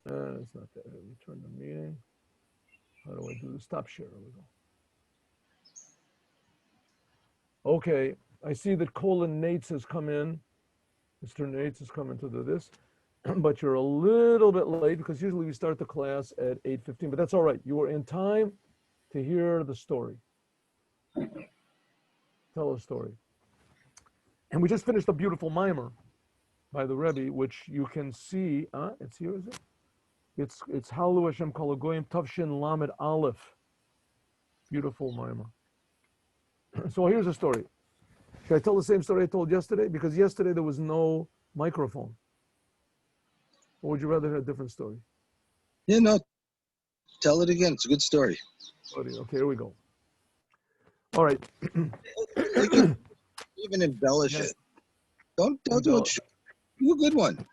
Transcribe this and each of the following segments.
It's not there. Return the meeting. How do I do the stop share? There we go. Okay, I see that Colin Nates has come in. Mr. Nates has come into this, but you're a little bit late because usually we start the class at 8:15, but that's all right. You are in time to hear the story. Tell a story. And we just finished a beautiful mimer by the Rebbe, which you can see. It's here, is it? It's Halu Hashem Kol Hagoyim Tavshin Lamed Aleph. Beautiful mimer. So here's a story. Should I tell the same story I told yesterday? Because yesterday there was no microphone. Or would you rather hear a different story? Yeah, no. Tell it again. It's a good story. Okay, here we go. All right. Even embellish it. Don't do it. Do a good one.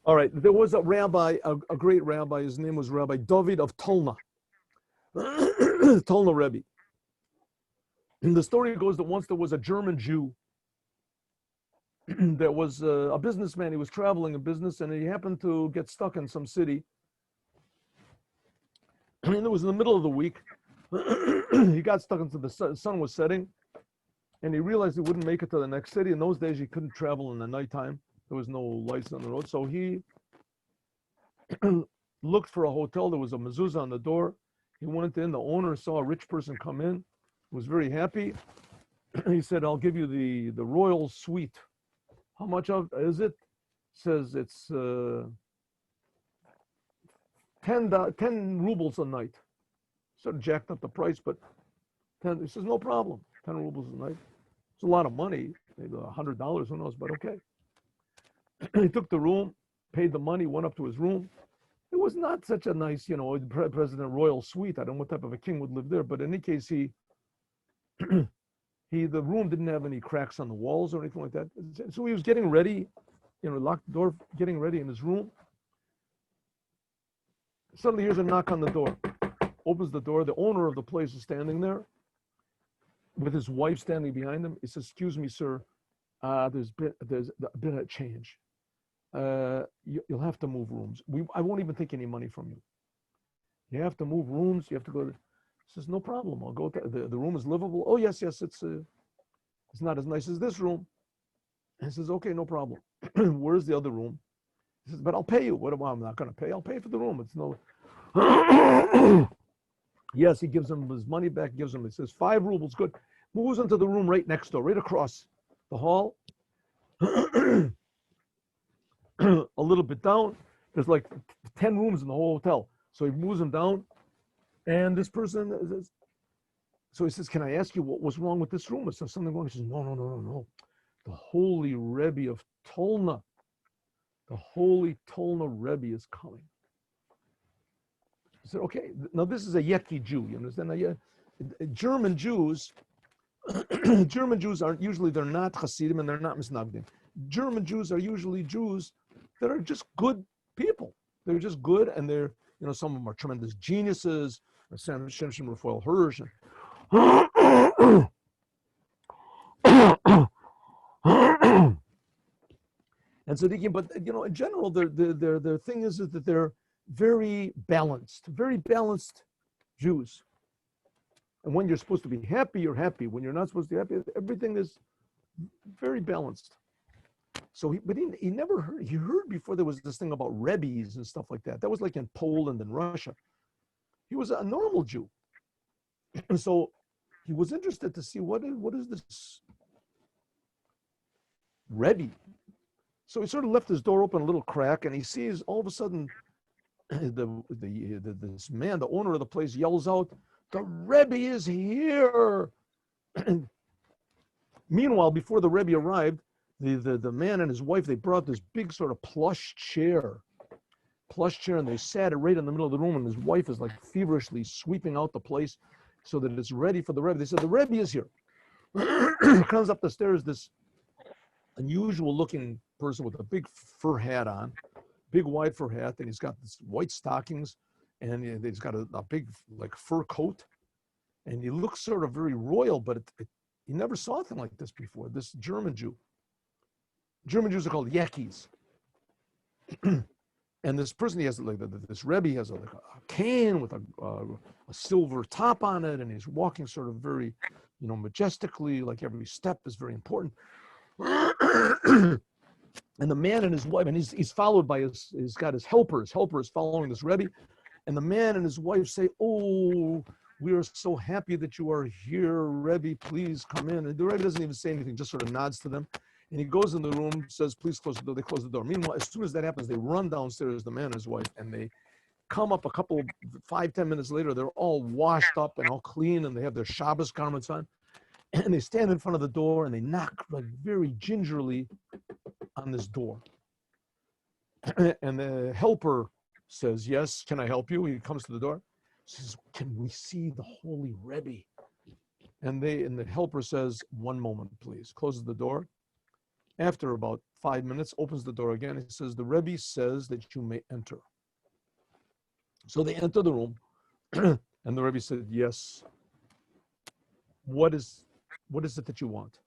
All right. There was a rabbi, a great rabbi. His name was Rabbi David of Tolna. Tolna Rebbe. And the story goes that once there was a German Jew that was a businessman. He was traveling a business and he happened to get stuck in some city. And it was in the middle of the week. He got stuck into the sun was setting and he realized he wouldn't make it to the next city. In those days, you couldn't travel in the nighttime. There was no lights on the road. So he looked for a hotel. There was a mezuzah on the door. He went in. The owner saw a rich person come in, was very happy. He said, I'll give you the royal suite. How much of is it? Says it's 10 rubles a night. Sort of jacked up the price, but 10, he says, no problem. 10 rubles a night. It's a lot of money, maybe $100, who knows, but okay. He took the room, paid the money, went up to his room. It was not such a nice, President Royal suite. I don't know what type of a king would live there, but in any case, the room didn't have any cracks on the walls or anything like that. So he was getting ready, locked the door, getting ready in his room. Suddenly here's a knock on the door. Opens the door. The owner of the place is standing there with his wife standing behind him. He says, excuse me, sir, there's been a change. You'll have to move rooms. I won't even take any money from you. You have to move rooms. You have to go to... He says, no problem. I'll go. The room is livable. Oh, yes, it's not as nice as this room. And he says, okay, no problem. Where's the other room? He says, but I'll pay you. What am I? I'm not going to pay. I'll pay for the room. It's no... Yes, he gives him his money back, he says, 5 rubles, good. Moves into the room right next door, right across the hall. A little bit down. There's like 10 rooms in the whole hotel. So he moves him down. And this person, so he says, can I ask you what was wrong with this room? Is there something wrong? He says, no. The holy Rebbe of Tolna, the holy Tolna Rebbe is coming. He said, okay, now this is a Yeki Jew, you understand? German Jews aren't usually, they're not Chassidim and they're not Misnagdim. German Jews are usually Jews that are just good people. They're just good and they're, some of them are tremendous geniuses. Sam Shimshon Raphael Hirsch. And so but in general, their thing is that they're very balanced Jews. And when you're supposed to be happy, you're happy. When you're not supposed to be happy, everything is very balanced. So he never heard, he heard before there was this thing about Rebbes and stuff like that. That was like in Poland and Russia. He was a normal Jew. And so he was interested to see what is this Rebbe. So he sort of left his door open a little crack and he sees all of a sudden this man, the owner of the place, yells out, "The Rebbe is here!" And meanwhile, before the Rebbe arrived, the man and his wife, they brought this big sort of plush chair, and they sat it right in the middle of the room, and his wife is like feverishly sweeping out the place so that it's ready for the Rebbe. They said, "The Rebbe is here." Comes up the stairs, this unusual looking person with a big fur hat on, big wide fur hat, and he's got this white stockings, and he's got a big like fur coat, and he looks sort of very royal, but he never saw anything like this before. This German Jew. German Jews are called Yekis. And this person, he has like this Rebbe has like a cane with a silver top on it, and he's walking sort of very, majestically, like every step is very important. And the man and his wife, and he's followed by he's got his helper. His helper is following this Rebbe, and the man and his wife say, "Oh, we are so happy that you are here, Rebbe. Please come in." And the Rebbe doesn't even say anything, just sort of nods to them. And he goes in the room, says, "Please close the door." They close the door. Meanwhile, as soon as that happens, they run downstairs, the man and his wife, and they come up 5-10 minutes later. They're all washed up and all clean, and they have their Shabbos garments on. And they stand in front of the door, and they knock like very gingerly on this door. And the helper says, "Yes, can I help you?" He comes to the door. He says, "Can we see the holy Rebbe?" And the helper says, "One moment, please." Closes the door. After about 5 minutes, opens the door again. He says, "The Rebbe says that you may enter." So they enter the room, and the Rebbe said, "Yes. What is it that you want?"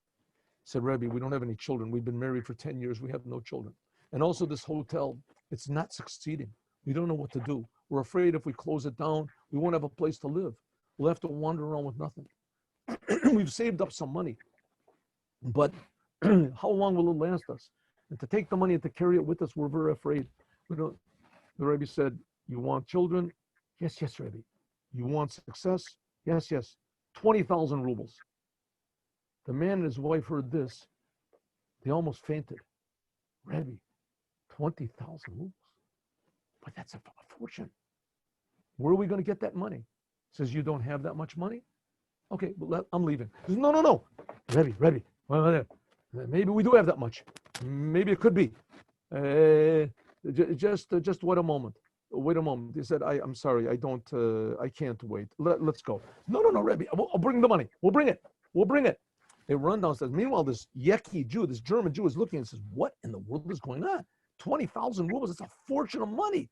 He said, "Rebbe, we don't have any children. We've been married for 10 years. We have no children. And also this hotel, it's not succeeding. We don't know what to do. We're afraid if we close it down, we won't have a place to live. We'll have to wander around with nothing. We've saved up some money, but how long will it last us? And to take the money and to carry it with us, we're very afraid." The Rebbe said, "You want children?" "Yes, yes, Rebbe." "You want success?" "Yes, yes." 20,000 rubles. The man and his wife heard this. They almost fainted. "Rebbe, 20,000 rubles? But that's a fortune. Where are we going to get that money?" He says, "You don't have that much money? Okay, well, I'm leaving." He says, No. Rebbe, well, maybe we do have that much. Maybe it could be. Just wait a moment. Wait a moment. He said, I'm sorry, I can't wait. Let's go." No, Rebbe, I'll bring the money. We'll bring it. They run downstairs. Meanwhile, this Yeki Jew, this German Jew is looking and says, "What in the world is going on? 20,000 rubles, it's a fortune of money.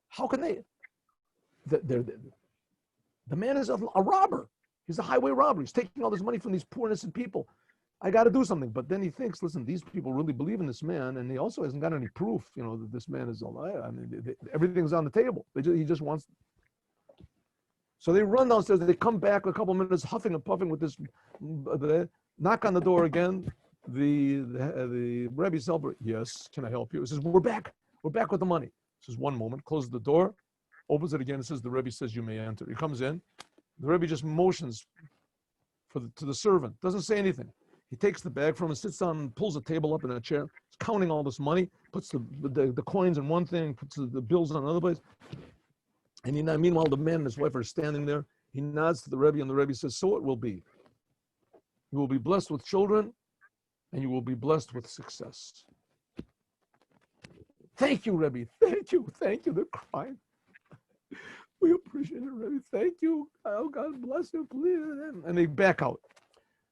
How can they? The man is a robber. He's a highway robber. He's taking all this money from these poor innocent people. I got to do something." But then he thinks, listen, these people really believe in this man, and he also hasn't got any proof, that this man is alive. I mean, everything's on the table. He just wants. So they run downstairs. They come back a couple minutes, huffing and puffing with this. Knock on the door again. The Rebbe's helper, "Yes, can I help you?" He says, We're back with the money." He says, "One moment." Closes the door, opens it again, and says, "The Rebbe says you may enter." He comes in. The Rebbe just motions to the servant, doesn't say anything. He takes the bag from him, sits down, and pulls a table up in a chair. He's counting all this money, puts the coins in one thing, puts the bills in another place. And meanwhile, the man and his wife are standing there. He nods to the Rebbe, and the Rebbe says, "So it will be. You will be blessed with children, and you will be blessed with success." "Thank you, Rebbe. Thank you. They're crying. "We appreciate it, Rebbe. Thank you. Oh, God bless you, please." And they back out.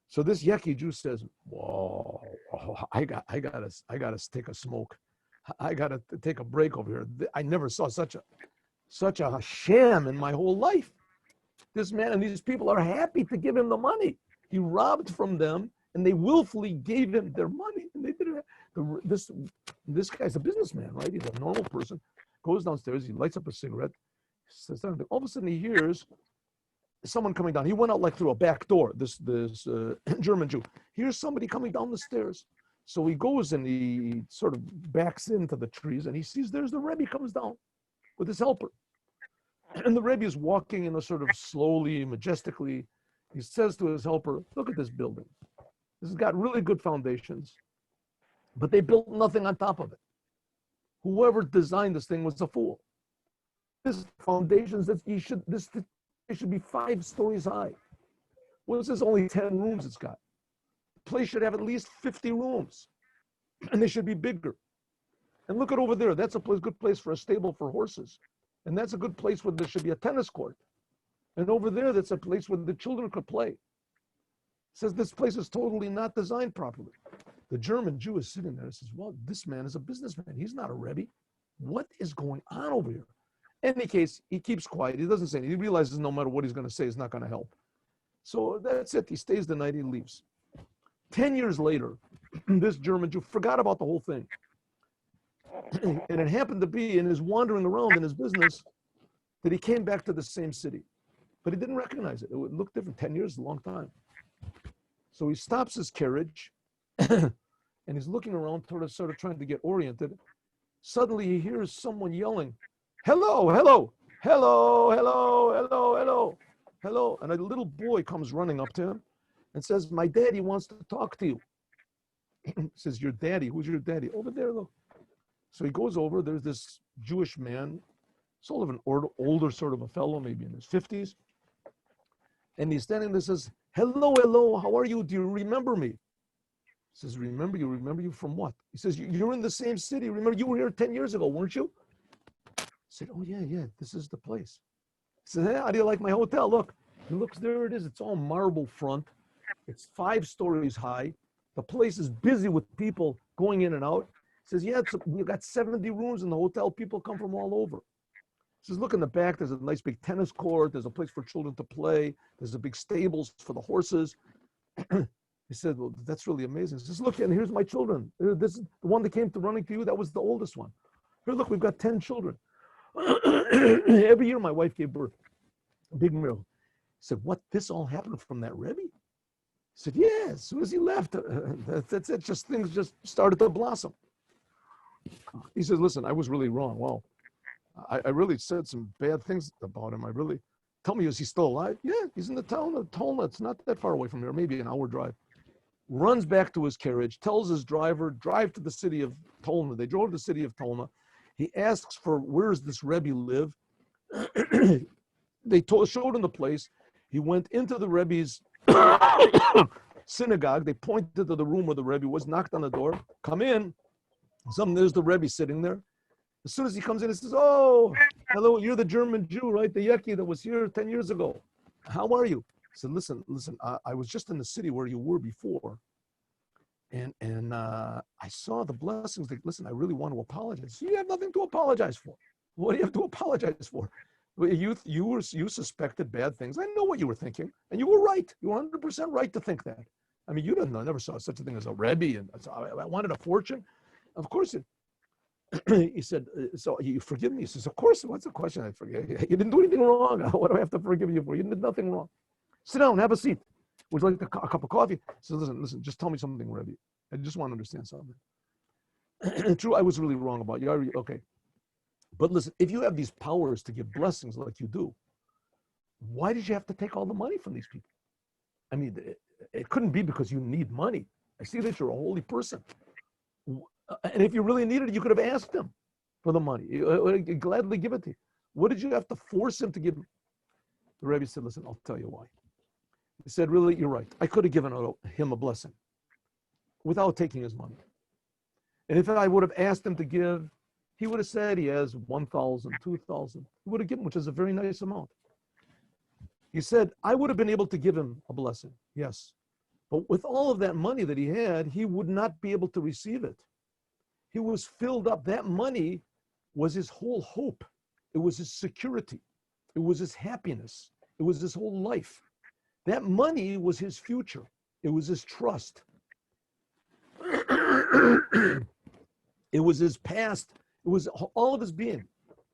So this Yeki Jew says, "Whoa, I gotta take a smoke. I gotta take a break over here. I never saw such a sham in my whole life. This man and these people are happy to give him the money. He robbed from them, and they willfully gave him their money. And they didn't. This guy's a businessman, right? He's a normal person. Goes downstairs. He lights up a cigarette. Says something. All of a sudden, he hears someone coming down. He went out like through a back door. This German Jew hears somebody coming down the stairs. So he goes and he sort of backs into the trees, and he sees there's the Rebbe comes down with his helper. And the Rebbe is walking in a sort of slowly, majestically. He says to his helper, "Look at this building. This has got really good foundations, but they built nothing on top of it. Whoever designed this thing was a fool. This foundations it should be 5 stories high. Well, this is only 10 rooms it's got. The place should have at least 50 rooms, and they should be bigger. And look at over there. That's a good place for a stable for horses. And that's a good place where there should be a tennis court. And over there, that's a place where the children could play." It says this place is totally not designed properly. The German Jew is sitting there and says, "Well, this man is a businessman. He's not a Rebbe. What is going on over here?" In any case, he keeps quiet. He doesn't say anything. He realizes no matter what he's going to say, it's not going to help. So that's it. He stays the night. He leaves. 10 years later, this German Jew forgot about the whole thing. And it happened to be in his wandering around in his business that he came back to the same city. But he didn't recognize it. It would look different. 10 years is a long time. So he stops his carriage and he's looking around, sort of trying to get oriented. Suddenly he hears someone yelling, hello, hello, hello, hello, hello, hello, hello. And a little boy comes running up to him and says, my daddy wants to talk to you. He says, your daddy? Who's your daddy? Over there, look. So he goes over. There's this Jewish man, sort of an older sort of a fellow, maybe in his 50s. And he's standing there and says, hello, hello, how are you? Do you remember me? He says, remember you? Remember you from what? He says, you're in the same city. Remember, you were here 10 years ago, weren't you? I said, oh, yeah, this is the place. He says, hey, how do you like my hotel? Look. He looks, there it is. It's all marble front. It's 5 stories high. The place is busy with people going in and out. He says, yeah, we've got 70 rooms in the hotel. People come from all over. He says, look in the back. There's a nice big tennis court. There's a place for children to play. There's a big stables for the horses. He said, well, that's really amazing. He says, look, and here's my children. This is the one that came to running to you. That was the oldest one. Here, look, we've got 10 children. Every year my wife gave birth. A big miracle. He said, what, this all happened from that Rebbe? He said, yeah, as soon as he left, that's it. Just things just started to blossom. He says, listen, I was really wrong. Well, I really said some bad things about him. Tell me, is he still alive? Yeah, he's in the town of Tolna. It's not that far away from here, maybe an hour drive. Runs back to his carriage, tells his driver, drive to the city of Tolna. They drove to the city of Tolna. He asks for, where does this Rebbe live? They showed him the place. He went into the Rebbe's synagogue. They pointed to the room where the Rebbe was, knocked on the door. Come in. There's the Rebbe sitting there. As soon as he comes in, he says, oh, hello, you're the German Jew, right? The Yeki that was here 10 years ago. How are you? He said, listen, I was just in the city where you were before. And I saw the blessings. Like, listen, I really want to apologize. You have nothing to apologize for. What do you have to apologize for? You suspected bad things. I know what you were thinking. And you were right. You were 100% right to think that. I mean, you never saw such a thing as a Rebbe. And I wanted a fortune. Of course, he said, so you forgive me? He says, of course. What's the question? I forgive you. You didn't do anything wrong. What do I have to forgive you for? You did nothing wrong. Sit down, have a seat. Would you like a cup of coffee? He says, listen, just tell me something, Rabbi. I just want to understand something. True, I was really wrong about you. Okay. But listen, if you have these powers to give blessings like you do, why did you have to take all the money from these people? I mean, it couldn't be because you need money. I see that you're a holy person. And if you really needed it, you could have asked him for the money. He'd gladly give it to you. What did you have to force him to give? The Rebbe said, listen, I'll tell you why. He said, really, you're right. I could have given him a blessing without taking his money. And if I would have asked him to give, he would have said he has 1,000, 2,000. He would have given, which is a very nice amount. He said, I would have been able to give him a blessing, yes. But with all of that money that he had, he would not be able to receive it. He was filled up. That money was his whole hope. It was his security. It was his happiness. It was his whole life. That money was his future. It was his trust. It was his past. It was all of his being.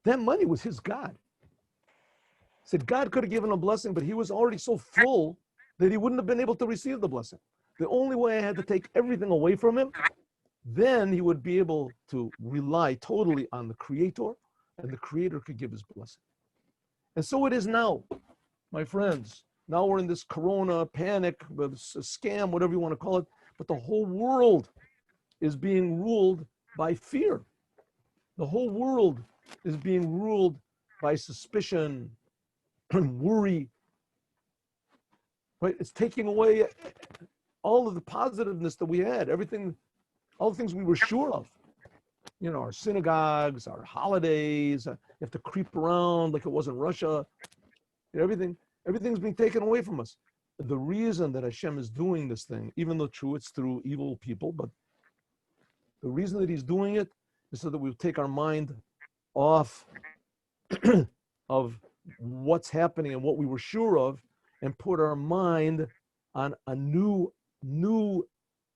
That money was his God. He said God could have given him a blessing, but he was already so full that he wouldn't have been able to receive the blessing. The only way I had to take everything away from him, then he would be able to rely totally on the Creator, and the Creator could give his blessing. And so it is now, my friends. Now we're in this corona panic, scam, whatever you want to call it, but the whole world is being ruled by fear. The whole world is being ruled by suspicion, worry. Right? It's taking away all of the positiveness that we had, everything, all the things we were sure of. You know, our synagogues, our holidays, you have to creep around like it wasn't Russia. Everything's being taken away from us. The reason that Hashem is doing this thing, even though true, it's through evil people, but the reason that he's doing it is so that we'll take our mind off of what's happening and what we were sure of and put our mind on a new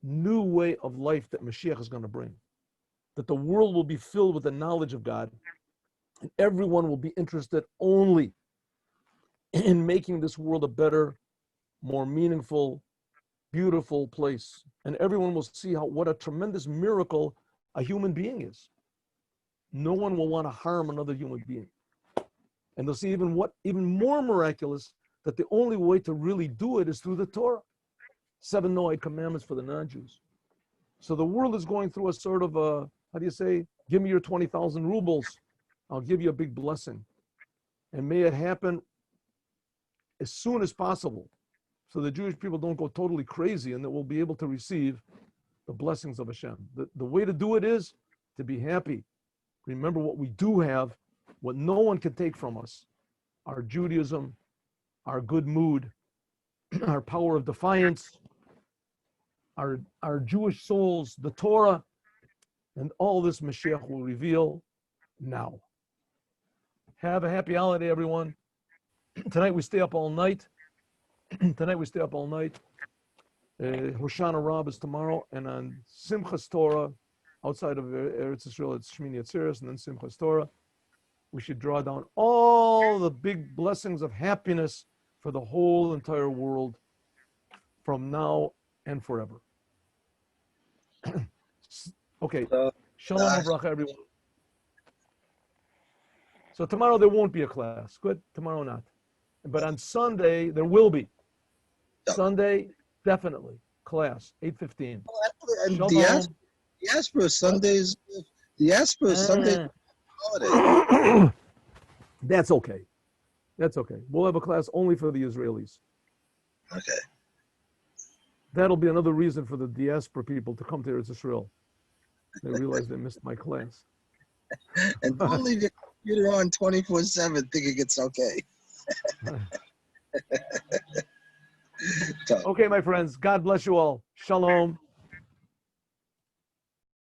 way of life that Mashiach is going to bring. that the world will be filled with the knowledge of God, and everyone will be interested only in making this world a better, more meaningful, beautiful place. And everyone will see what a tremendous miracle a human being is. No one will want to harm another human being. And they'll see even more miraculous, that the only way to really do it is through the Torah. 7 Noahide commandments for the non-Jews. So the world is going through a sort of a, how do you say, give me your 20,000 rubles, I'll give you a big blessing. And may it happen as soon as possible, so the Jewish people don't go totally crazy, and that we'll be able to receive the blessings of Hashem. The way to do it is to be happy. Remember what we do have, what no one can take from us: our Judaism, our good mood, our power of defiance, our Jewish souls, the Torah, and all this Mashiach will reveal now. Have a happy holiday, everyone. Tonight we stay up all night. Hoshana Rabbah is tomorrow, and on Simchas Torah, outside of Eretz Yisrael, it's Shmini Atzeres, and then Simchas Torah. We should draw down all the big blessings of happiness for the whole entire world from now and forever. Okay. Shalom Uvracha, everyone. So tomorrow there won't be a class. Good. Tomorrow not. But on Sunday there will be. Sunday, definitely. Class, 8:15. Diaspora Sundays. Diaspora Sunday holiday. That's okay. That's okay. We'll have a class only for the Israelis. Okay. That'll be another reason for the diaspora people to come to Eretz Yisrael. They realize they missed my class. And don't leave your computer on 24/7 thinking it's okay. Okay, my friends. God bless you all. Shalom.